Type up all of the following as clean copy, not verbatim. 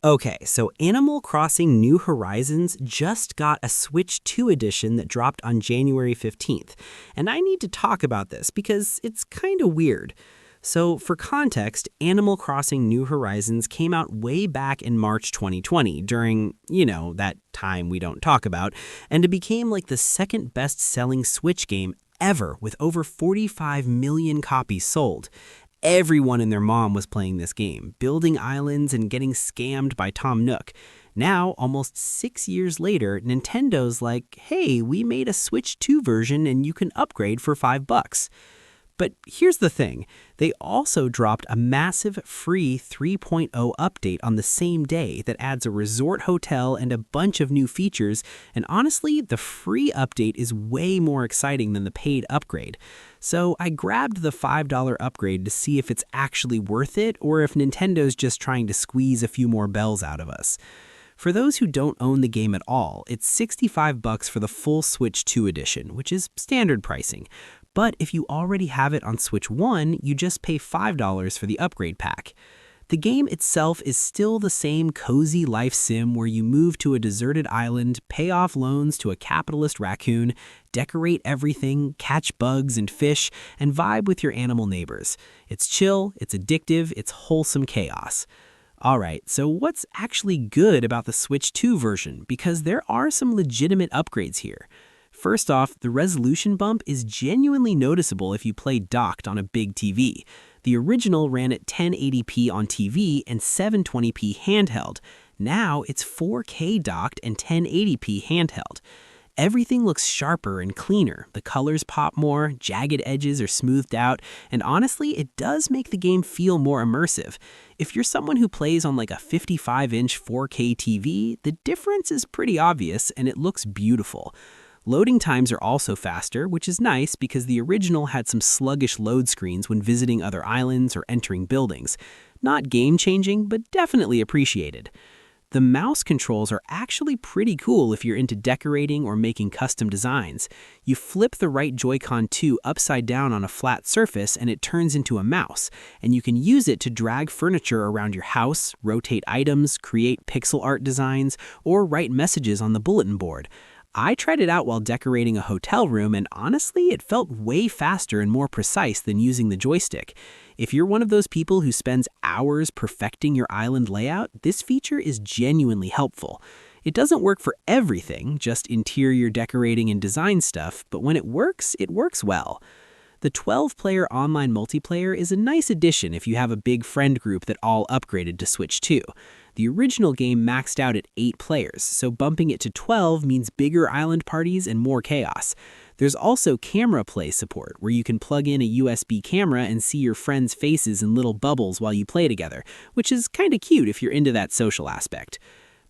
Okay, so Animal Crossing New Horizons just got a Switch 2 edition that dropped on January 15th. And I need to talk about this because it's kind of weird. So, for context, Animal Crossing New Horizons came out way back in March 2020 during, that time we don't talk about, and it became like the second best-selling Switch game ever with over 45 million copies sold. Everyone and their mom was playing this game, building islands and getting scammed by Tom Nook. Now, almost 6 years later, Nintendo's like, hey, we made a Switch 2 version and you can upgrade for $5. But here's the thing, they also dropped a massive free 3.0 update on the same day that adds a resort hotel and a bunch of new features, and honestly, the free update is way more exciting than the paid upgrade. So I grabbed the $5 upgrade to see if it's actually worth it or if Nintendo's just trying to squeeze a few more bells out of us. For those who don't own the game at all, it's $65 for the full Switch 2 edition, which is standard pricing. But if you already have it on Switch 1, you just pay $5 for the upgrade pack. The game itself is still the same cozy life sim where you move to a deserted island, pay off loans to a capitalist raccoon, decorate everything, catch bugs and fish, and vibe with your animal neighbors. It's chill, it's addictive, it's wholesome chaos. Alright, so what's actually good about the Switch 2 version? Because there are some legitimate upgrades here. First off, the resolution bump is genuinely noticeable if you play docked on a big TV. The original ran at 1080p on TV and 720p handheld. Now it's 4K docked and 1080p handheld. Everything looks sharper and cleaner, the colors pop more, jagged edges are smoothed out, and honestly, it does make the game feel more immersive. If you're someone who plays on like a 55-inch 4K TV, the difference is pretty obvious and it looks beautiful. Loading times are also faster, which is nice because the original had some sluggish load screens when visiting other islands or entering buildings. Not game-changing, but definitely appreciated. The mouse controls are actually pretty cool if you're into decorating or making custom designs. You flip the right Joy-Con 2 upside down on a flat surface and it turns into a mouse, and you can use it to drag furniture around your house, rotate items, create pixel art designs, or write messages on the bulletin board. I tried it out while decorating a hotel room, and honestly, it felt way faster and more precise than using the joystick. If you're one of those people who spends hours perfecting your island layout, this feature is genuinely helpful. It doesn't work for everything, just interior decorating and design stuff, but when it works well. The 12-player online multiplayer is a nice addition if you have a big friend group that all upgraded to Switch 2. The original game maxed out at 8 players, so bumping it to 12 means bigger island parties and more chaos. There's also camera play support, where you can plug in a USB camera and see your friends' faces in little bubbles while you play together, which is kinda cute if you're into that social aspect.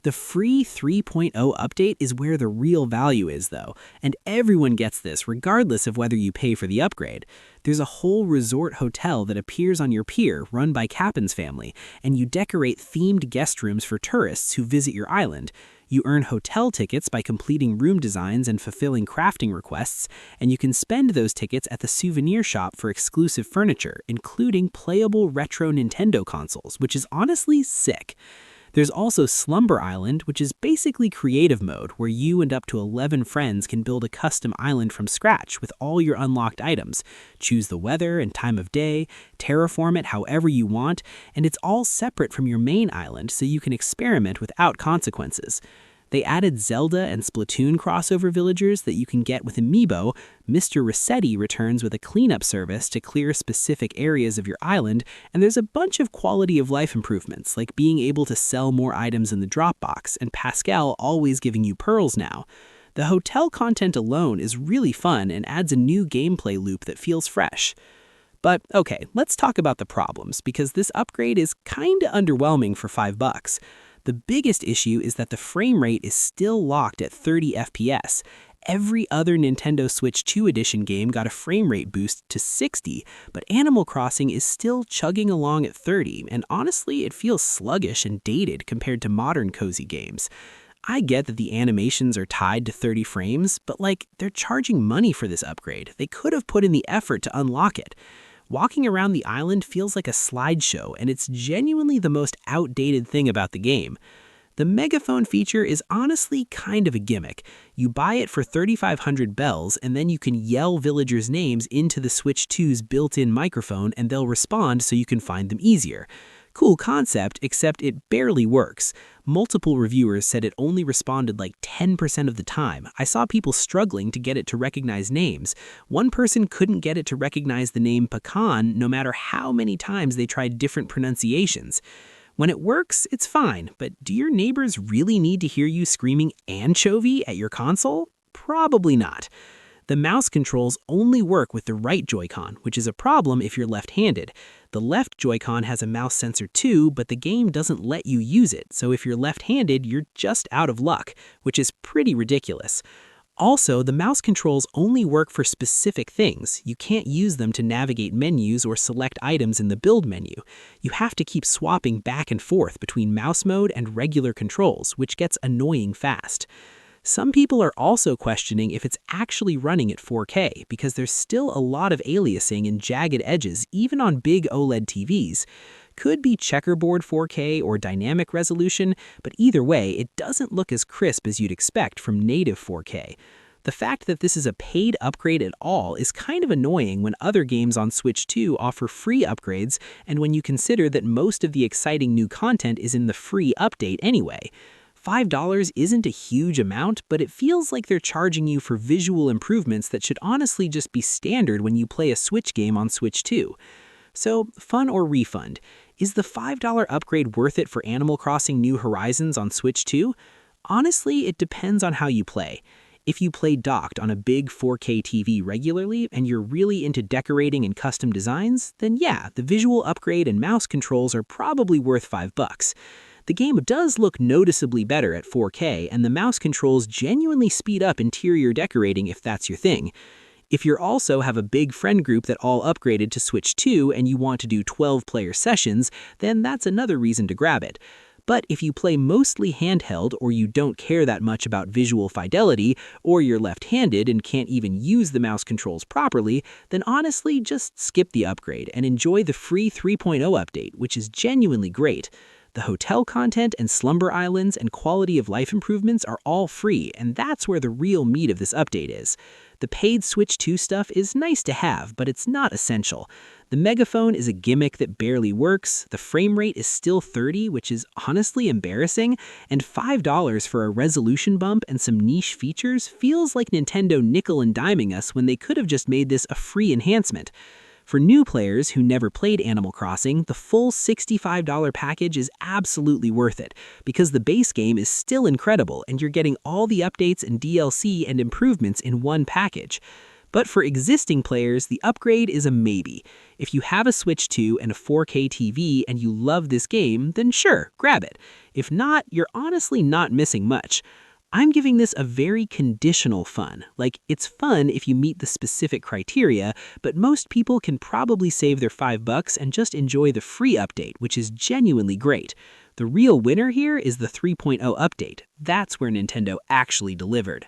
The free 3.0 update is where the real value is, though, and everyone gets this regardless of whether you pay for the upgrade. There's a whole resort hotel that appears on your pier run by Cappen's family, and you decorate themed guest rooms for tourists who visit your island. You earn hotel tickets by completing room designs and fulfilling crafting requests, and you can spend those tickets at the souvenir shop for exclusive furniture, including playable retro Nintendo consoles, which is honestly sick. There's also Slumber Island, which is basically creative mode, where you and up to 11 friends can build a custom island from scratch with all your unlocked items. Choose the weather and time of day, terraform it however you want, and it's all separate from your main island so you can experiment without consequences. They added Zelda and Splatoon crossover villagers that you can get with Amiibo. Mr. Rossetti returns with a cleanup service to clear specific areas of your island, and there's a bunch of quality of life improvements, like being able to sell more items in the Dropbox, and Pascal always giving you pearls now. The hotel content alone is really fun and adds a new gameplay loop that feels fresh. But okay, let's talk about the problems, because this upgrade is kinda underwhelming for $5. The biggest issue is that the frame rate is still locked at 30 FPS. Every other Nintendo Switch 2 edition game got a frame rate boost to 60, but Animal Crossing is still chugging along at 30, and honestly, it feels sluggish and dated compared to modern cozy games. I get that the animations are tied to 30 frames, but they're charging money for this upgrade. They could have put in the effort to unlock it. Walking around the island feels like a slideshow, and it's genuinely the most outdated thing about the game. The megaphone feature is honestly kind of a gimmick. You buy it for 3,500 bells, and then you can yell villagers' names into the Switch 2's built-in microphone, and they'll respond so you can find them easier. Cool concept, except it barely works. Multiple reviewers said it only responded like 10% of the time. I saw people struggling to get it to recognize names. One person couldn't get it to recognize the name pecan no matter how many times they tried different pronunciations. When it works, it's fine, but do your neighbors really need to hear you screaming anchovy at your console? Probably not. The mouse controls only work with the right Joy-Con, which is a problem if you're left-handed. The left Joy-Con has a mouse sensor too, but the game doesn't let you use it, so if you're left-handed, you're just out of luck, which is pretty ridiculous. Also, the mouse controls only work for specific things. You can't use them to navigate menus or select items in the build menu. You have to keep swapping back and forth between mouse mode and regular controls, which gets annoying fast. Some people are also questioning if it's actually running at 4K because there's still a lot of aliasing and jagged edges even on big OLED TVs. Could be checkerboard 4K or dynamic resolution, but either way, it doesn't look as crisp as you'd expect from native 4K. The fact that this is a paid upgrade at all is kind of annoying when other games on Switch 2 offer free upgrades and when you consider that most of the exciting new content is in the free update anyway. $5 isn't a huge amount, but it feels like they're charging you for visual improvements that should honestly just be standard when you play a Switch game on Switch 2. So, fun or refund? Is the $5 upgrade worth it for Animal Crossing New Horizons on Switch 2? Honestly, it depends on how you play. If you play docked on a big 4K TV regularly and you're really into decorating and custom designs, then yeah, the visual upgrade and mouse controls are probably worth $5. The game does look noticeably better at 4K, and the mouse controls genuinely speed up interior decorating if that's your thing. If you also have a big friend group that all upgraded to Switch 2 and you want to do 12-player sessions, then that's another reason to grab it. But if you play mostly handheld or you don't care that much about visual fidelity, or you're left-handed and can't even use the mouse controls properly, then honestly just skip the upgrade and enjoy the free 3.0 update, which is genuinely great. The hotel content and slumber islands and quality of life improvements are all free, and that's where the real meat of this update is. The paid Switch 2 stuff is nice to have, but it's not essential. The megaphone is a gimmick that barely works, the frame rate is still 30, which is honestly embarrassing, and $5 for a resolution bump and some niche features feels like Nintendo nickel and diming us when they could have just made this a free enhancement. For new players who never played Animal Crossing, the full $65 package is absolutely worth it, because the base game is still incredible and you're getting all the updates and DLC and improvements in one package. But for existing players, the upgrade is a maybe. If you have a Switch 2 and a 4K TV and you love this game, then sure, grab it. If not, you're honestly not missing much. I'm giving this a very conditional fun. Like, it's fun if you meet the specific criteria, but most people can probably save their $5 and just enjoy the free update, which is genuinely great. The real winner here is the 3.0 update. That's where Nintendo actually delivered.